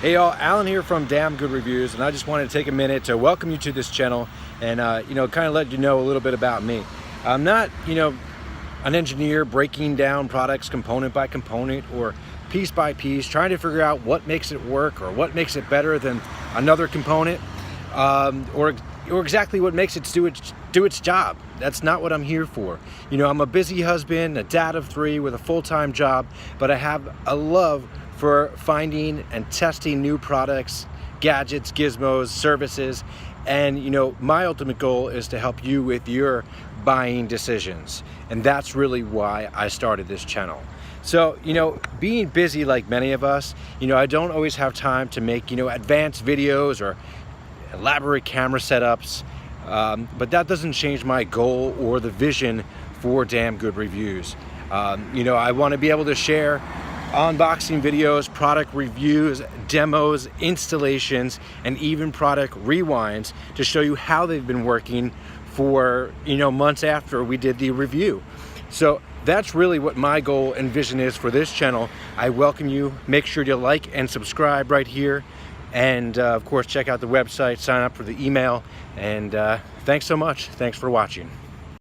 Hey y'all, Alan here from Damn Good Reviews, and I just wanted to take a minute to welcome you to this channel and kind of let you know a little bit about me. I'm not an engineer breaking down products component by component or piece by piece, trying to figure out what makes it work or what makes it better than another component, or exactly what makes it do its job. That's not what I'm here for. I'm a busy husband, a dad of 3 with a full-time job, but I have a love for finding and testing new products, gadgets, gizmos, services, and my ultimate goal is to help you with your buying decisions. And that's really why I started this channel. So, being busy like many of us, I don't always have time to make, advanced videos or elaborate camera setups, but that doesn't change my goal or the vision for Damn Good Reviews. I want to be able to share unboxing videos, product reviews, demos, installations, and even product rewinds to show you how they've been working for months after we did the review. So that's really what my goal and vision is for this channel. I welcome you. Make sure to like and subscribe right here, and of course check out the website, sign up for the email, and thanks so much. Thanks for watching.